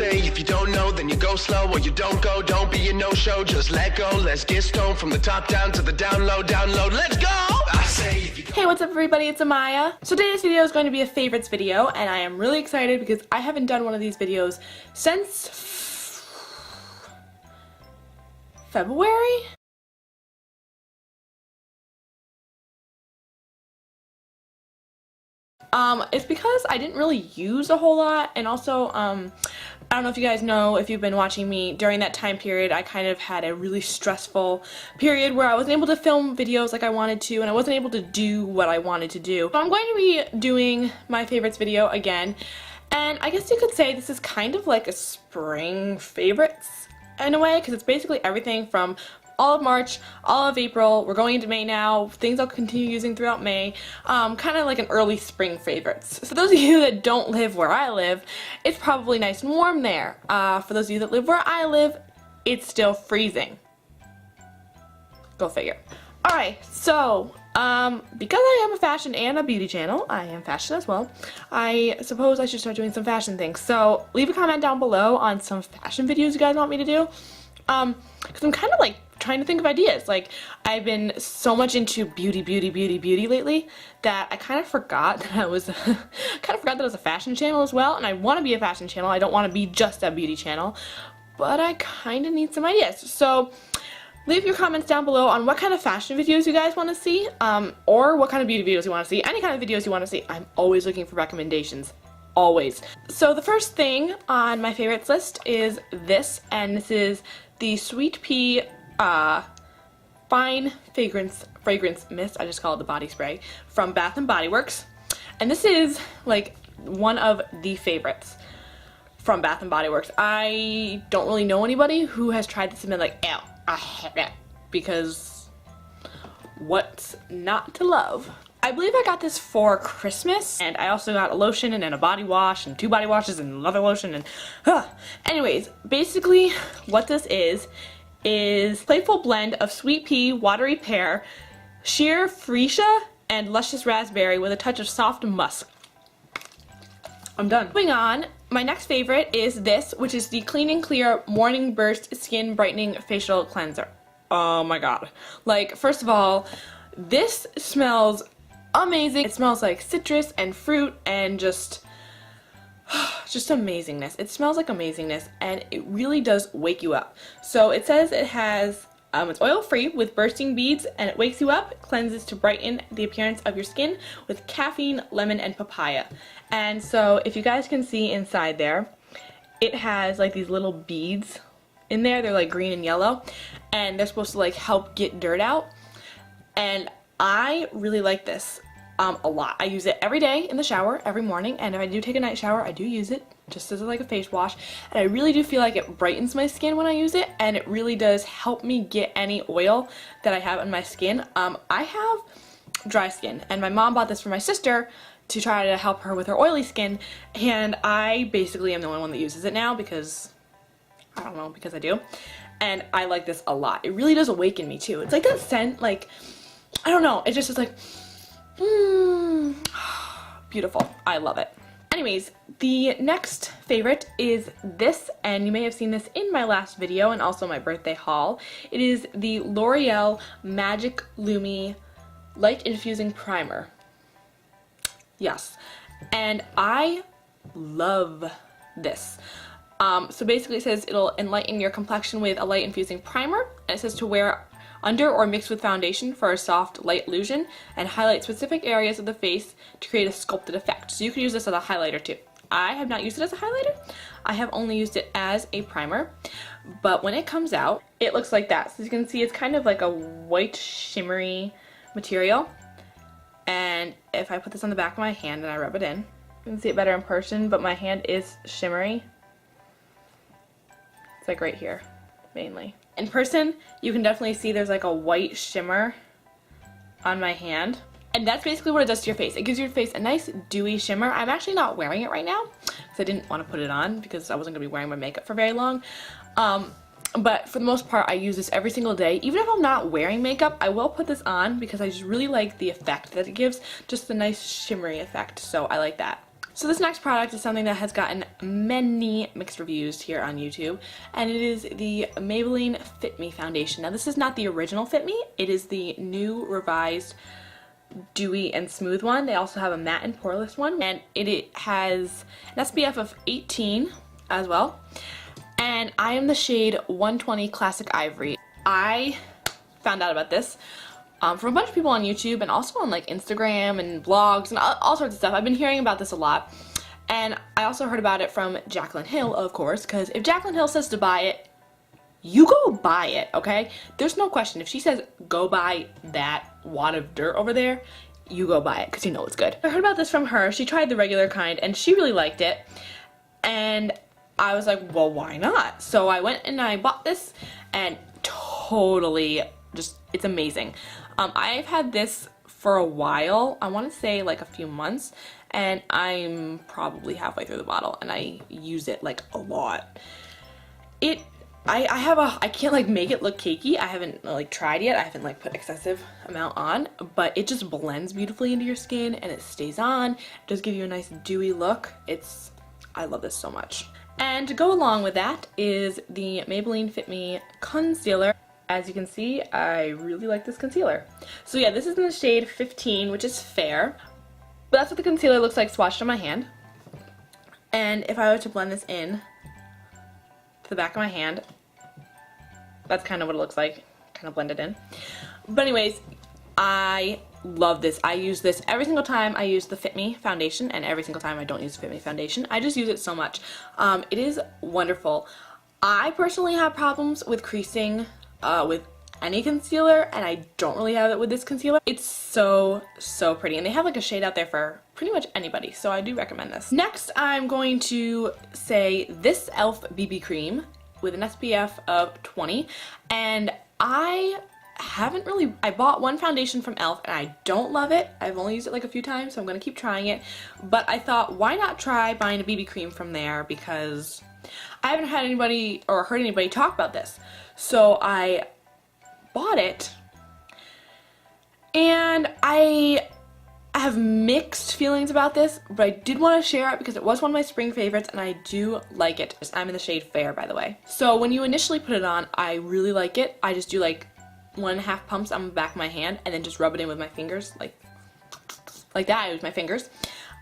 say if you don't know, then you go slow, or you don't go, don't be a no-show. Just let go, let's get stoned from the top down to the down low, let's go! I say if you Hey, what's up everybody, it's Amaya. So today's video is going to be a favorites video, and I am really excited because I haven't done one of these videos since February? It's because I didn't really use a whole lot, and also, I don't know if you guys know, if you've been watching me, during that time period I kind of had a really stressful period where I wasn't able to film videos like I wanted to, and I wasn't able to do what I wanted to do. So I'm going to be doing my favorites video again, and I guess you could say this is kind of like a spring favorites in a way, because it's basically everything from all of March, all of April, we're going into May now, things I'll continue using throughout May, kind of like an early spring favorites. So those of you that don't live where I live, it's probably nice and warm there. For those of you that live where I live, it's still freezing. Go figure. Alright, so, because I am a fashion and a beauty channel, I am fashion as well, I suppose I should start doing some fashion things. So leave a comment down below on some fashion videos you guys want me to do. Because I'm kind of like trying to think of ideas. Like, I've been so much into beauty lately that I kind of forgot that I was a fashion channel as well, and I want to be a fashion channel. I don't want to be just a beauty channel, but I kind of need some ideas. So leave your comments down below on what kind of fashion videos you guys want to see, or what kind of beauty videos you want to see, any kind of videos you want to see. I'm always looking for recommendations. Always. So the first thing on my favorites list is this, and this is the Sweet Pea Fine Fragrance Mist. I just call it the body spray from Bath & Body Works, and this is like one of the favorites from Bath & Body Works. I don't really know anybody who has tried this and been like, ew, I hate it, because what's not to love? I believe I got this for Christmas, and I also got a lotion and then a body wash and 2 body washes and another lotion and anyways, basically what this is playful blend of sweet pea, watery pear, sheer freesia, and luscious raspberry with a touch of soft musk. I'm done. Moving on, my next favorite is this, which is the Clean and Clear Morning Burst Skin Brightening Facial Cleanser. Oh my god. Like, first of all, this smells amazing. It smells like citrus and fruit and just amazingness. It smells like amazingness, and it really does wake you up. So it says it has, it's oil free with bursting beads, and it wakes you up, cleanses to brighten the appearance of your skin with caffeine, lemon, and papaya. And so if you guys can see inside there, it has like these little beads in there. They're like green and yellow, and they're supposed to like help get dirt out. And I really like this a lot. I use it every day in the shower, every morning, and if I do take a night shower, I do use it just as like a face wash, and I really do feel like it brightens my skin when I use it, and it really does help me get any oil that I have on my skin. I have dry skin, and my mom bought this for my sister to try to help her with her oily skin, and I basically am the only one that uses it now because, I don't know, because I do, and I like this a lot. It really does awaken me too. It's like that scent, like, I don't know, it just is like, beautiful. I love it. Anyways, the next favorite is this, and you may have seen this in my last video and also my birthday haul. It is the L'Oreal Magic Lumi Light Infusing Primer. Yes, and I love this. So basically it says it'll enlighten your complexion with a light infusing primer, and it says to wear under or mix with foundation for a soft light illusion, and highlight specific areas of the face to create a sculpted effect. So you can use this as a highlighter too. I have not used it as a highlighter. I have only used it as a primer, but when it comes out, it looks like that. So you can see it's kind of like a white shimmery material, and if I put this on the back of my hand and I rub it in, you can see it better in person, but my hand is shimmery. It's like right here, mainly. In person, you can definitely see there's like a white shimmer on my hand. And that's basically what it does to your face. It gives your face a nice dewy shimmer. I'm actually not wearing it right now because I didn't want to put it on because I wasn't going to be wearing my makeup for very long. But for the most part, I use this every single day. Even if I'm not wearing makeup, I will put this on because I just really like the effect that it gives. Just a nice shimmery effect, so I like that. So this next product is something that has gotten many mixed reviews here on YouTube, and it is the Maybelline Fit Me foundation. Now this is not the original Fit Me, it is the new revised dewy and smooth one. They also have a matte and poreless one, and it has an SPF of 18 as well. And I am the shade 120 Classic Ivory. I found out about this from a bunch of people on YouTube and also on like Instagram and blogs and all sorts of stuff. I've been hearing about this a lot, and I also heard about it from Jaclyn Hill, of course, because if Jaclyn Hill says to buy it, you go buy it, okay? There's no question. If she says go buy that wad of dirt over there, you go buy it because you know it's good. I heard about this from her. She tried the regular kind and she really liked it, and I was like, well, why not? So I went and I bought this, and totally just, it's amazing. I've had this for a while. I want to say like a few months, and I'm probably halfway through the bottle, and I use it like a lot. I can't like make it look cakey. I haven't like tried yet. I haven't like put excessive amount on, but it just blends beautifully into your skin and it stays on. It does give you a nice dewy look. I love this so much. And to go along with that is the Maybelline Fit Me concealer. As you can see, I really like this concealer. So yeah, this is in the shade 15, which is fair. But that's what the concealer looks like swatched on my hand. And if I were to blend this in to the back of my hand, that's kind of what it looks like, kind of blended in. But anyways, I love this. I use this every single time I use the Fit Me foundation, and every single time I don't use the Fit Me foundation. I just use it so much. It is wonderful. I personally have problems with creasing with any concealer, and I don't really have it with this concealer. It's so pretty, and they have like a shade out there for pretty much anybody, so I do recommend this. Next, I'm going to say this e.l.f. BB cream with an SPF of 20, and I bought one foundation from e.l.f. and I don't love it. I've only used it like a few times, so I'm gonna keep trying it, but I thought, why not try buying a BB cream from there, because I haven't had anybody or heard anybody talk about this. So I bought it, and I have mixed feelings about this, but I did want to share it because it was one of my spring favorites and I do like it. I'm in the shade Fair, by the way. So when you initially put it on, I really like it. I just do like 1.5 pumps on the back of my hand and then just rub it in with my fingers, like that. I use my fingers,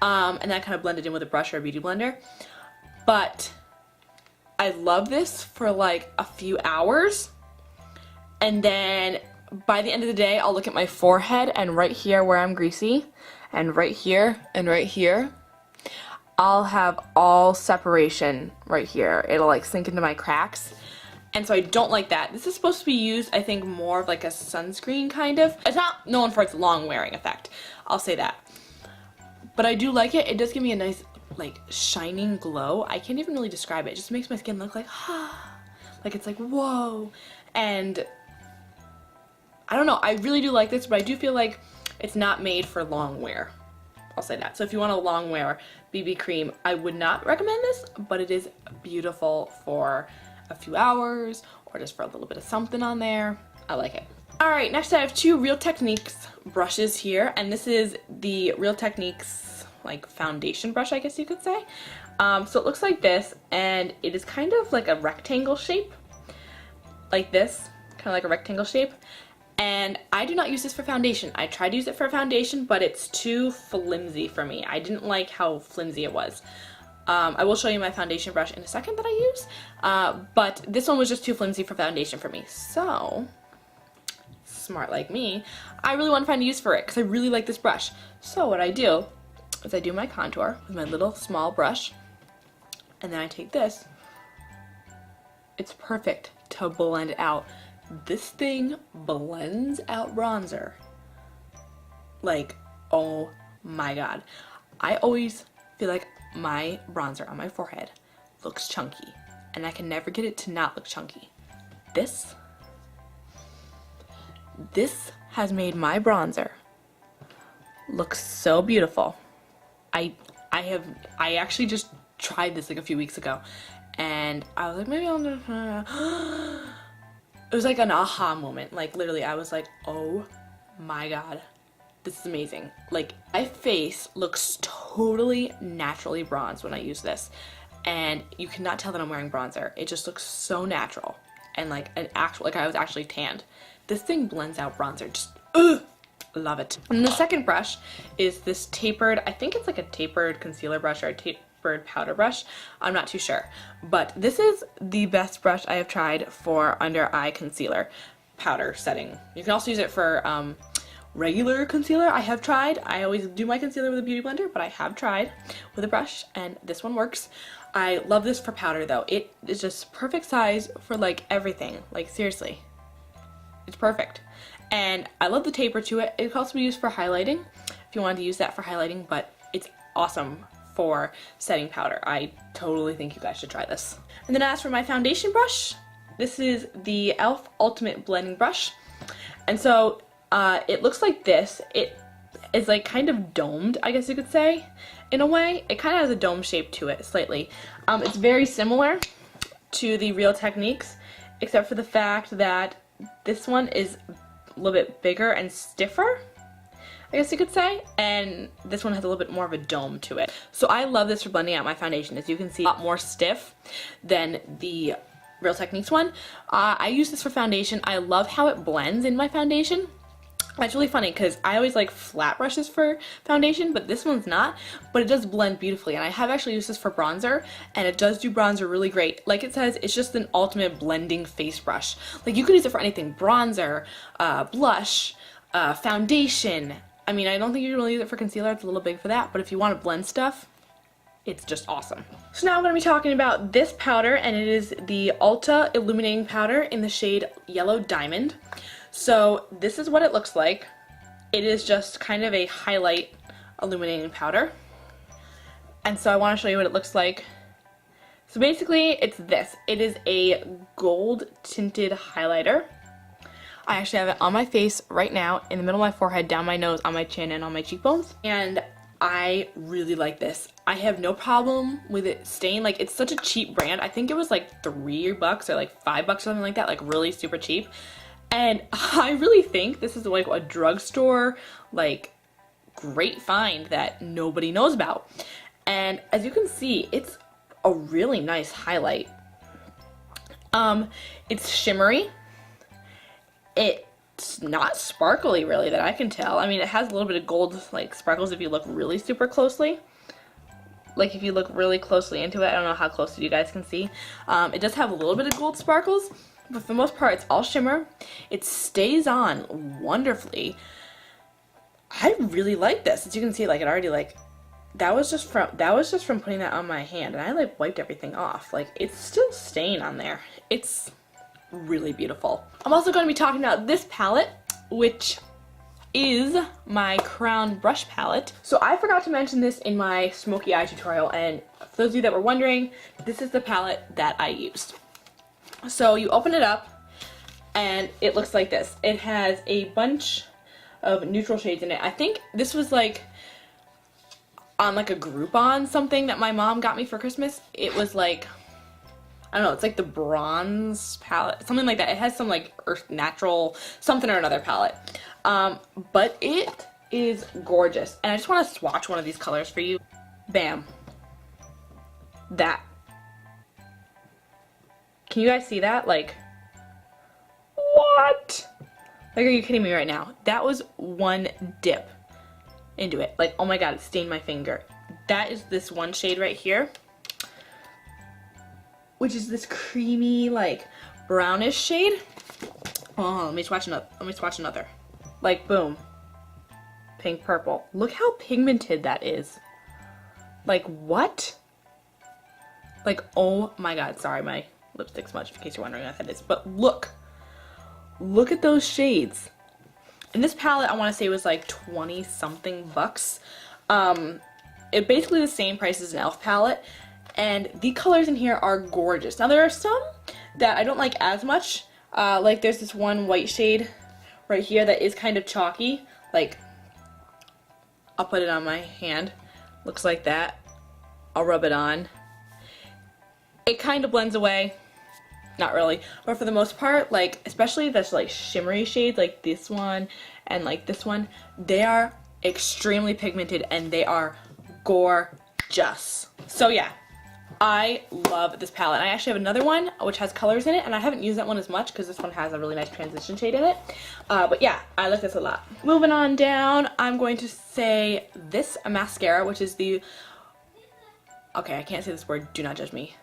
and then I kind of blend it in with a brush or a beauty blender. But I love this for like a few hours, and then by the end of the day, I'll look at my forehead, and right here where I'm greasy, and right here, I'll have all separation right here. It'll like sink into my cracks, and so I don't like that. This is supposed to be used, I think, more of like a sunscreen kind of. It's not known for its long wearing effect, I'll say that. But I do like it. It does give me a nice like shining glow. I can't even really describe it. It just makes my skin look like, like it's like, whoa. And I don't know, I really do like this, but I do feel like it's not made for long wear. I'll say that. So if you want a long wear BB cream, I would not recommend this, but it is beautiful for a few hours or just for a little bit of something on there. I like it. Alright, next I have two Real Techniques brushes here, and this is the Real Techniques like foundation brush, I guess you could say. So it looks like this, and it is kind of like a rectangle shape, like this, kind of like a rectangle shape. And I do not use this for foundation. I tried to use it for foundation, but it's too flimsy for me. I didn't like how flimsy it was. I will show you my foundation brush in a second that I use, but this one was just too flimsy for foundation for me. So, smart like me, I really want to find a use for it because I really like this brush. So what I do is I do my contour with my little small brush, and then I take this. It's perfect to blend out. This thing blends out bronzer. Like, oh my god. I always feel like my bronzer on my forehead looks chunky, and I can never get it to not look chunky. This has made my bronzer look so beautiful. I actually just tried this like a few weeks ago, and I was like, maybe I'm gonna it was like an aha moment. Like literally I was like, oh my god, this is amazing. Like, my face looks totally naturally bronzed when I use this. And you cannot tell that I'm wearing bronzer. It just looks so natural. And like an actual, like I was actually tanned. This thing blends out bronzer. Just, love it. And the second brush is this tapered, I think it's like a tapered concealer brush or a tapered powder brush. I'm not too sure. But this is the best brush I have tried for under eye concealer powder setting. You can also use it for regular concealer. I have tried. I always do my concealer with a beauty blender, but I have tried with a brush and this one works. I love this for powder though. It is just perfect size for like everything. Like seriously, it's perfect. And I love the taper to it. It can also be used for highlighting if you wanted to use that for highlighting, but it's awesome for setting powder. I totally think you guys should try this. And then as for my foundation brush, this is the e.l.f. Ultimate Blending Brush. And so it looks like this. It is like kind of domed, I guess you could say, in a way. It kind of has a dome shape to it, slightly. It's very similar to the Real Techniques, except for the fact that this one is a little bit bigger and stiffer, I guess you could say, and this one has a little bit more of a dome to it. So I love this for blending out my foundation. As you can see, a lot more stiff than the Real Techniques one. I use this for foundation. I love how it blends in my foundation. It's really funny because I always like flat brushes for foundation, but this one's not, but it does blend beautifully. And I have actually used this for bronzer, and it does do bronzer really great. Like it says, it's just an ultimate blending face brush. Like you can use it for anything: bronzer, blush, foundation. I mean, I don't think you can really use it for concealer. It's a little big for that, but if you want to blend stuff, it's just awesome. So now I'm going to be talking about this powder, and it is the Ulta Illuminating Powder in the shade Yellow Diamond. So this is what it looks like. It is just kind of a highlight illuminating powder. And so I want to show you what it looks like. So basically it's this. It is a gold tinted highlighter. I actually have it on my face right now, in the middle of my forehead, down my nose, on my chin, and on my cheekbones. And I really like this. I have no problem with it staying. Like, it's such a cheap brand. I think it was like $3 or like $5 or something like that, like really super cheap. And I really think this is like a drugstore, like, great find that nobody knows about. And as you can see, it's a really nice highlight. It's shimmery. It's not sparkly really that I can tell. I mean, it has a little bit of gold like sparkles if you look really super closely. Like if you look really closely into it, I don't know how close you guys can see. It does have a little bit of gold sparkles, but for the most part it's all shimmer. It stays on wonderfully. I really like this. As you can see, like it already like that was just from putting that on my hand, and I like wiped everything off. Like it's still staying on there. It's really beautiful. I'm also going to be talking about this palette, which is my Crown brush palette. So I forgot to mention this in my smoky eye tutorial, and for those of you that were wondering, this is the palette that I used. So you open it up and it looks like this. It has a bunch of neutral shades in it. I think this was like on like a Groupon something that my mom got me for Christmas. It was like, I don't know, it's like the bronze palette, something like that. It has some like earth natural something or another palette. But it is gorgeous. And I just want to swatch one of these colors for you. Bam. That. Can you guys see that? Like, what? Like, are you kidding me right now? That was one dip into it. Like, oh my god, it stained my finger. That is this one shade right here, which is this creamy, like, brownish shade. Oh, let me swatch another. Like, boom. Pink purple. Look how pigmented that is. Like, what? Like, oh my god. Sorry, my lipstick smudged, in case you're wondering what that is. But look. Look at those shades. And this palette, I want to say, was like 20-something bucks. It's basically the same price as an e.l.f. palette. And the colors in here are gorgeous. Now there are some that I don't like as much. Like there's this one white shade right here that is kind of chalky. Like, I'll put it on my hand. Looks like that. I'll rub it on. It kind of blends away. not really. But for the most part, like, especially this like shimmery shade, like this one and like this one, they are extremely pigmented and they are gorgeous. So yeah, I love this palette. I actually have another one which has colors in it, and I haven't used that one as much because this one has a really nice transition shade in it. But yeah, I like this a lot. Moving on down, I'm going to say this mascara, which is the, okay, I can't say this word, do not judge me.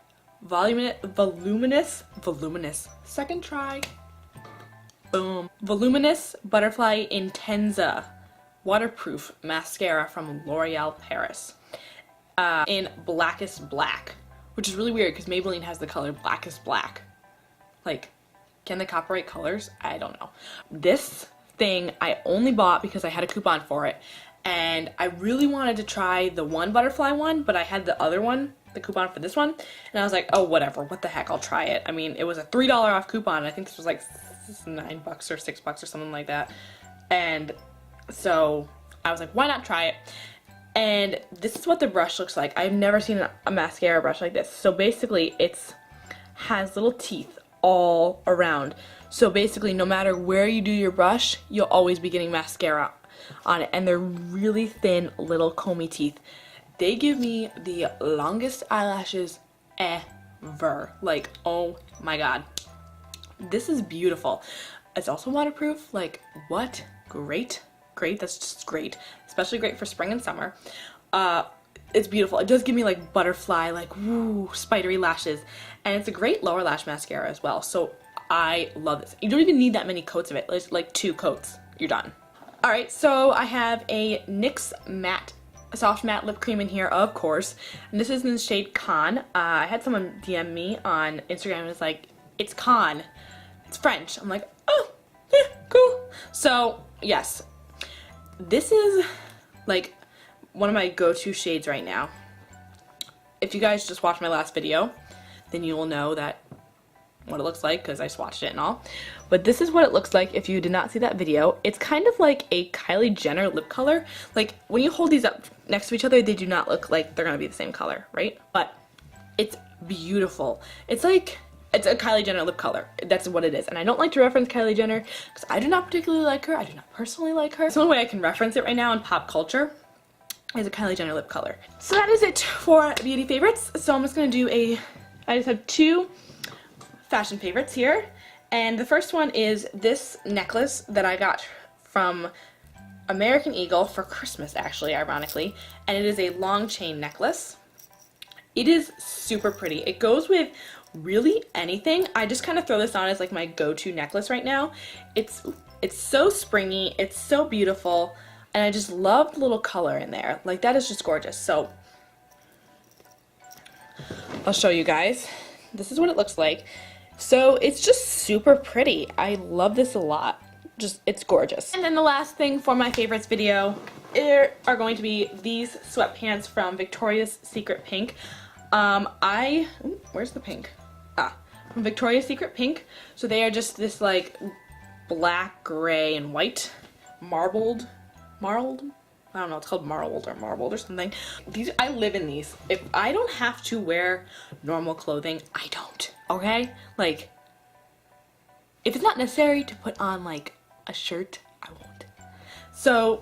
Voluminous, second try. Boom. Voluminous Butterfly Intenza Waterproof Mascara from L'Oreal Paris. In Blackest Black, which is really weird because Maybelline has the color Blackest Black. Like, can they copyright colors? I don't know. This thing I only bought because I had a coupon for it, and I really wanted to try the one butterfly one, but I had the other one, the coupon for this one, and I was like, oh, whatever, what the heck, I'll try it. I mean, it was a $3 off coupon, and I think this was like $9 or $6 or something like that, and so I was like, why not try it? And this is what the brush looks like. I've never seen a mascara brush like this. So basically it has little teeth all around. So basically no matter where you do your brush, you'll always be getting mascara on it. And they're really thin little comby teeth. They give me the longest eyelashes ever. Like, oh my god. This is beautiful. It's also waterproof. Like, what? Great. That's just great, especially great for spring and summer. It's beautiful. It does give me like butterfly, like woo, spidery lashes, and it's a great lower lash mascara as well. So I love this. You don't even need that many coats of it. It's like 2 coats, you're done. All right, so I have a NYX matte, soft matte lip cream in here, of course, and this is in the shade Con. I had someone DM me on Instagram and was like, "It's Con, it's French." I'm like, oh, yeah, cool. So yes. This is like one of my go-to shades right now. If you guys just watched my last video, then you will know that what it looks like because I swatched it and all. But this is what it looks like if you did not see that video. It's kind of like a Kylie Jenner lip color. Like when you hold these up next to each other, they do not look like they're gonna be the same color, right? But it's beautiful. It's like, it's a Kylie Jenner lip color. That's what it is. And I don't like to reference Kylie Jenner because I do not particularly like her. I do not personally like her. So the only way I can reference it right now in pop culture is a Kylie Jenner lip color. So that is it for beauty favorites. So I'm just going to do I just have 2 fashion favorites here. And the first one is this necklace that I got from American Eagle for Christmas, actually, ironically. And it is a long chain necklace. It is super pretty. It goes with really anything. I just kind of throw this on as like my go-to necklace right now. It's so springy, it's so beautiful, and I just love the little color in there. Like, that is just gorgeous. So I'll show you guys. This is what it looks like. So it's just super pretty. I love this a lot. Just, it's gorgeous. And then the last thing for my favorites video are going to be these sweatpants from Victoria's Secret Pink. Where's the pink? From Victoria's Secret Pink. So they are just this like black, gray, and white marbled, I don't know, it's called marbled or something. These, I live in these. If I don't have to wear normal clothing, I don't, okay? Like, if it's not necessary to put on like a shirt, I won't. So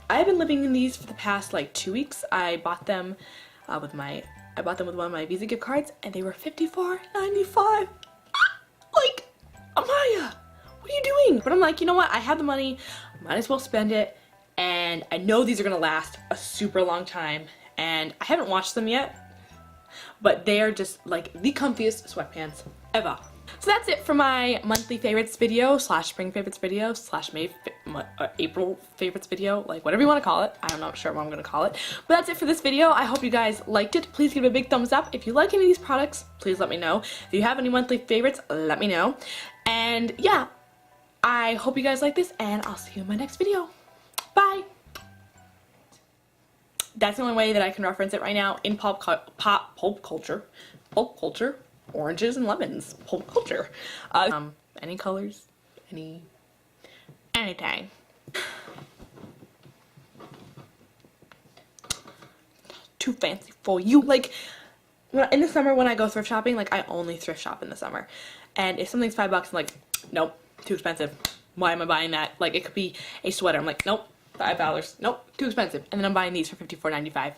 I've been living in these for the past like 2 weeks. I bought them with one of my Visa gift cards, and they were $54.95. Like, Amaya, what are you doing? But I'm like, you know what? I have the money. Might as well spend it. And I know these are gonna last a super long time. And I haven't watched them yet, but they are just like the comfiest sweatpants ever. So that's it for my monthly favorites video slash spring favorites video slash April favorites video, like whatever you want to call it. I'm not sure what I'm going to call it. But that's it for this video. I hope you guys liked it. Please give it a big thumbs up. If you like any of these products, please let me know. If you have any monthly favorites, let me know. And yeah, I hope you guys like this, and I'll see you in my next video. Bye! That's the only way that I can reference it right now in pulp culture. Oranges and lemons, pulp culture. Any colors, anything. Too fancy for you. Like, in the summer when I go thrift shopping, like I only thrift shop in the summer. And if something's $5, I'm like, nope, too expensive. Why am I buying that? Like it could be a sweater. I'm like, nope, $5. Nope, too expensive. And then I'm buying these for $54.95.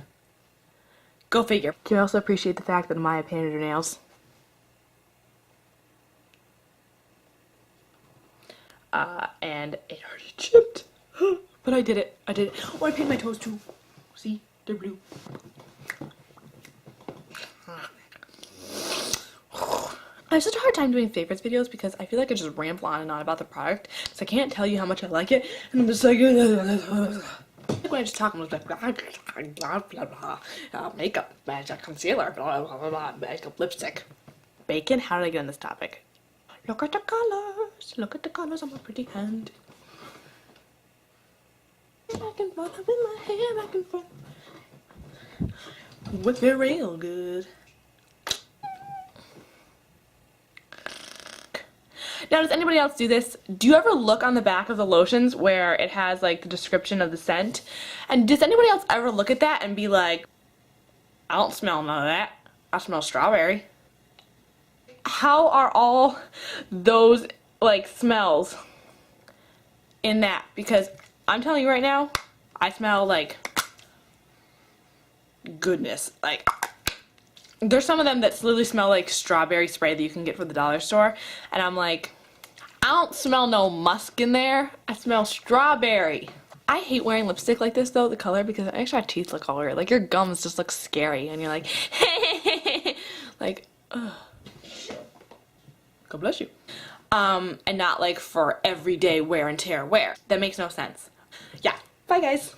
Go figure. Can you also appreciate the fact that Amaya painted her nails? And it already chipped. But I did it. I did it. Oh, I painted my toes too. See? They're blue. I have such a hard time doing favorites videos because I feel like I just ramble on and on about the product. So I can't tell you how much I like it. And I'm just like... when I just talk, I'm just like... blah, blah, blah. Makeup, magic, concealer, blah, blah, blah, blah, makeup, lipstick. Bacon? How did I get on this topic? Look at the colors. Look at the colors on my pretty hand. Back and forth with my hair, back and forth. Whip it real good. Now, does anybody else do this? Do you ever look on the back of the lotions where it has like the description of the scent? And does anybody else ever look at that and be like, I don't smell none of that. I smell strawberry. How are all those like smells in that? Because I'm telling you right now, I smell like goodness. Like there's some of them that literally smell like strawberry spray that you can get from the dollar store, and I'm like, I don't smell no musk in there. I smell strawberry. I hate wearing lipstick like this though, the color, because it makes your teeth look all weird. Like your gums just look scary, and you're like, like, ugh. God bless you. And not like for everyday wear and tear wear. That makes no sense. Yeah. Bye guys.